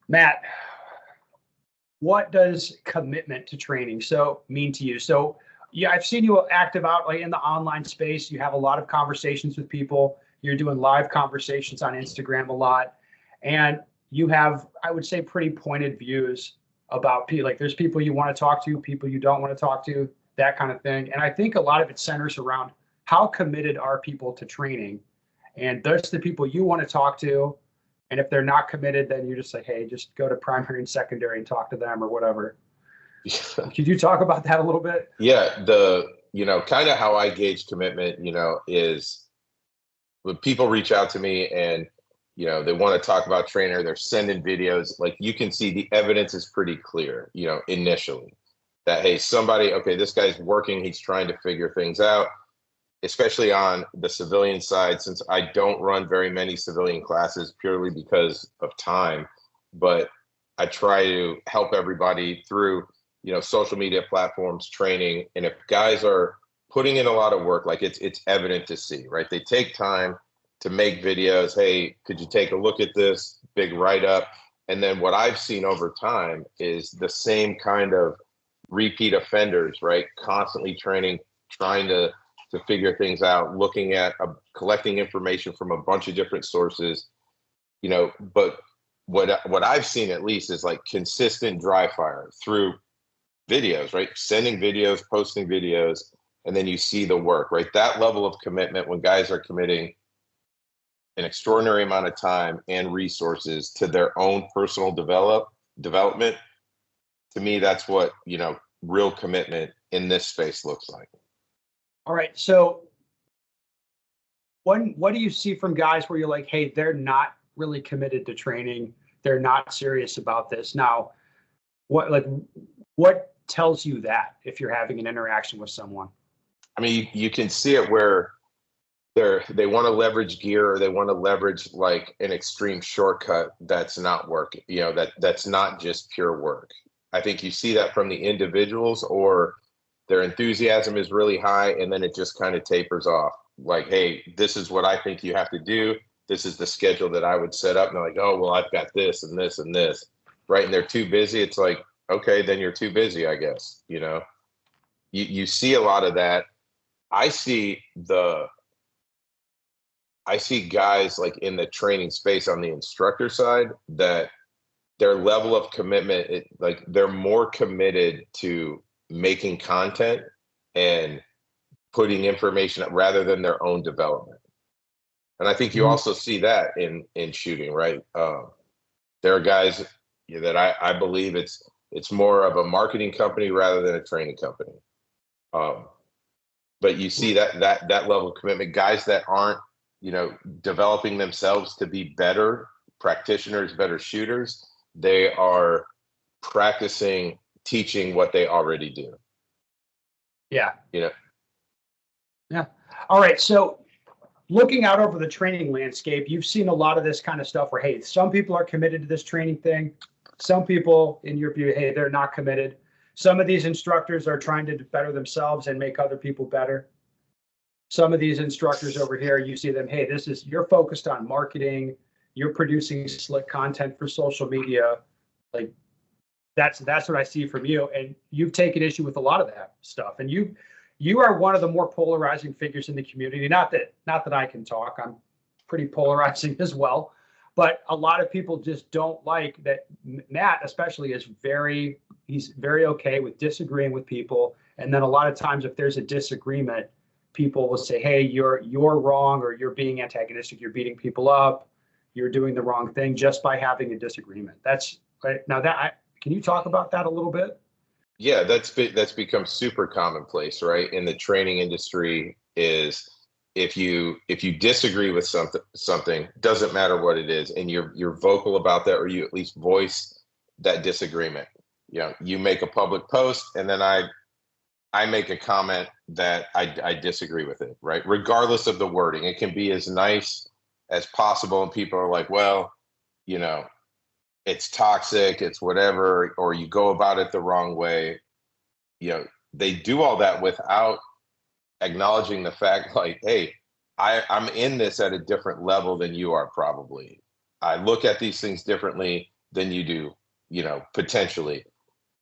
Matt, what does commitment to training mean to you? So yeah, I've seen you active out like in the online space. You have a lot of conversations with people. You're doing live conversations on Instagram a lot. And you have, I would say, pretty pointed views about people. Like there's people you want to talk to, people you don't want to talk to, that kind of thing. And I think a lot of it centers around how committed are people to training. And those are the people you want to talk to. And if they're not committed, then you're just like, hey, just go to primary and secondary and talk to them or whatever. Could you talk about that a little bit? Yeah, kind of how I gauge commitment, is when people reach out to me and, they want to talk about trainer, they're sending videos, like you can see the evidence is pretty clear, initially that, hey, okay, this guy's working, he's trying to figure things out, especially on the civilian side, since I don't run very many civilian classes purely because of time, but I try to help everybody through, social media platforms, training. And if guys are putting in a lot of work, like it's evident to see, right? They take time to make videos. Hey, could you take a look at this big write-up? And then what I've seen over time is the same kind of repeat offenders, right? Constantly training, trying to figure things out, looking at collecting information from a bunch of different sources, but what I've seen at least is like consistent dry fire through videos, right? Sending videos, posting videos, and then you see the work, right? That level of commitment when guys are committing an extraordinary amount of time and resources to their own personal development, to me, that's what, real commitment in this space looks like. All right. So what do you see from guys where you're like, hey, they're not really committed to training. They're not serious about this. Now, what tells you that if you're having an interaction with someone? I mean, you can see it where they want to leverage gear, or they want to leverage like an extreme shortcut that's not working, that's not just pure work. I think you see that from the individuals, or their enthusiasm is really high and then it just kind of tapers off. Like, hey, this is what I think you have to do. This is the schedule that I would set up. And they're like, oh, well, I've got this and this and this, right? And they're too busy. It's like, okay, then you're too busy, I guess. You see a lot of that. I see guys like in the training space on the instructor side that their level of commitment, like they're more committed to making content and putting information up rather than their own development. And I think you also see that in shooting, right? There are guys that I believe it's more of a marketing company rather than a training company. But you see that level of commitment, guys that aren't, developing themselves to be better practitioners, better shooters, they are practicing, teaching what they already do. Yeah. Yeah. All right. So looking out over the training landscape, you've seen a lot of this kind of stuff where, hey, some people are committed to this training thing. Some people, in your view, hey, they're not committed. Some of these instructors are trying to better themselves and make other people better. Some of these instructors over here, you see them, hey, you're focused on marketing. You're producing slick content for social media. Like that's what I see from you. And you've taken issue with a lot of that stuff. And you are one of the more polarizing figures in the community. Not that I can talk. I'm pretty polarizing as well. But a lot of people just don't like that. Matt, especially, he's very okay with disagreeing with people. And then a lot of times, if there's a disagreement, people will say, hey, you're wrong, or you're being antagonistic, you're beating people up, you're doing the wrong thing just by having a disagreement. That's right. Now can you talk about that a little bit? Yeah, that's become super commonplace, right? In the training industry, is if you disagree with something, doesn't matter what it is, and you're vocal about that, or you at least voice that disagreement. You make a public post, and then I make a comment that I disagree with it, right? Regardless of the wording, it can be as nice as possible, and people are like, well, it's toxic, it's whatever, or you go about it the wrong way. They do all that without acknowledging the fact, like, hey, I'm in this at a different level than you are probably. I look at these things differently. than you do, potentially.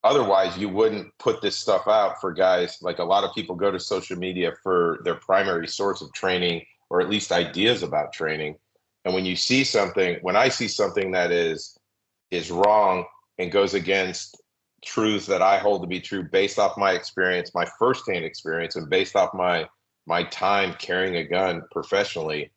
Otherwise, you wouldn't put this stuff out for guys. Like, a lot of people go to social media for their primary source of training, or at least ideas about training. And when I see something that is wrong and goes against truths that I hold to be true based off my experience, my firsthand experience, and based off my time carrying a gun professionally,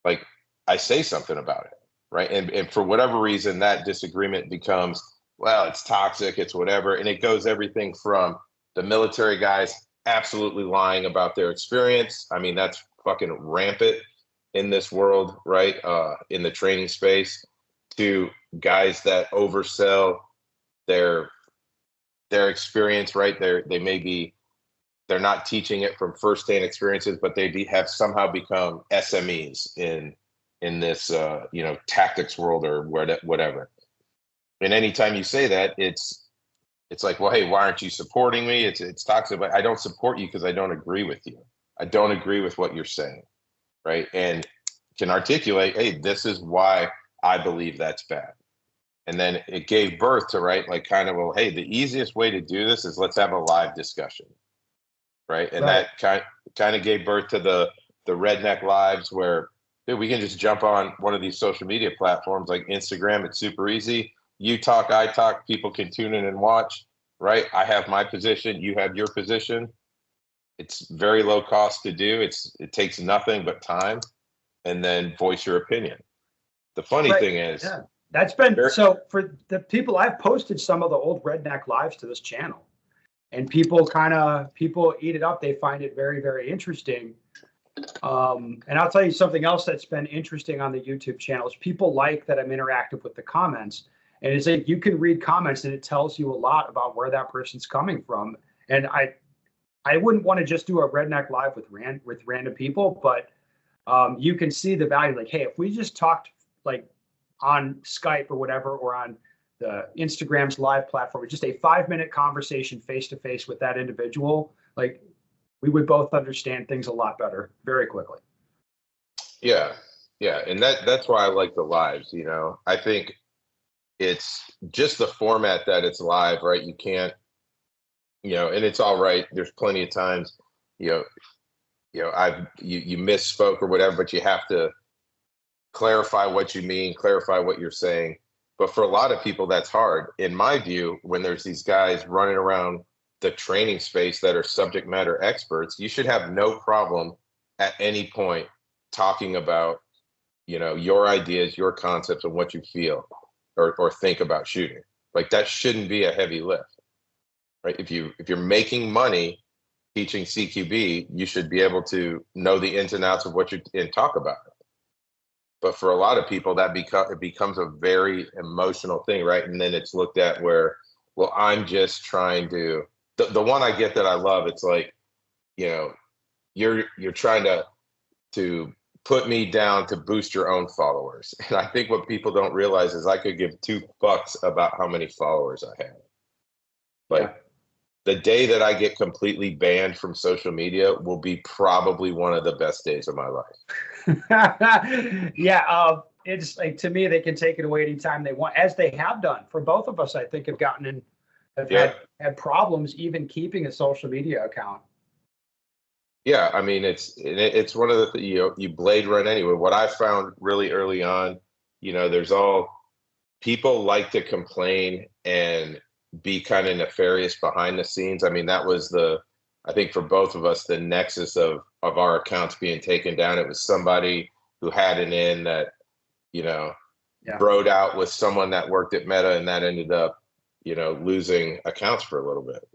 like, I say something about it, right? And for whatever reason, that disagreement becomes, well, it's toxic, it's whatever. And it goes everything from the military guys absolutely lying about their experience. I mean, that's fucking rampant in this world, right? In the training space, to guys that oversell their experience, right? They're not teaching it from firsthand experiences, but they have somehow become SMEs in this tactics world or whatever. And anytime you say that, it's like, well, hey, why aren't you supporting me? It's toxic, but I don't support you because I don't agree with you. I don't agree with what you're saying, right? And can articulate, hey, this is why I believe that's bad. And then it gave birth to, right, like, kind of, well, hey, the easiest way to do this is let's have a live discussion, right? And Right. that kind of gave birth to the Redneck Lives, where, dude, we can just jump on one of these social media platforms like Instagram. It's super easy. You talk, I talk, people can tune in and watch, right? I have my position, you have your position. It's very low cost to do. It takes nothing but time, and then voice your opinion. The funny Right. thing is, Yeah. That's been, so for the people, I've posted some of the old Redneck Lives to this channel, and people eat it up. They find it very, very interesting. And I'll tell you something else that's been interesting on the YouTube channel is people like that I'm interactive with the comments. And it's like, you can read comments and it tells you a lot about where that person's coming from. And I wouldn't want to just do a Redneck Live with random people, but you can see the value. Like, hey, if we just talked like on Skype or whatever, or on the Instagram's live platform, just a 5-minute conversation face to face with that individual, like, we would both understand things a lot better very quickly. Yeah. And that's why I like the lives. I think it's just the format that it's live, right? You can't, and it's all right. There's plenty of times, you misspoke or whatever, but you have to clarify what you mean, clarify what you're saying. But for a lot of people, that's hard. In my view, when there's these guys running around the training space that are subject matter experts, you should have no problem at any point talking about, your ideas, your concepts, and what you feel or think about shooting. Like, that shouldn't be a heavy lift, right? If you're making money teaching CQB, you should be able to know the ins and outs of what and talk about it. But for a lot of people, it becomes a very emotional thing, right? And then it's looked at where, well, I'm just trying to. The one I get that I love, it's like, you're trying to put me down to boost your own followers. And I think what people don't realize is I could give 2 fucks about how many followers I have. Like, the day that I get completely banned from social media will be probably one of the best days of my life. Yeah. It's like, to me, they can take it away anytime they want, as they have done for both of us. I think have gotten in, have had problems even keeping a social media account. Yeah, I mean, it's one of the you blade run anyway. What I found really early on, there's people like to complain and be kind of nefarious behind the scenes. I mean, that was I think for both of us, the nexus of our accounts being taken down. It was somebody who had an in that, broed out with someone that worked at Meta, and that ended up, losing accounts for a little bit.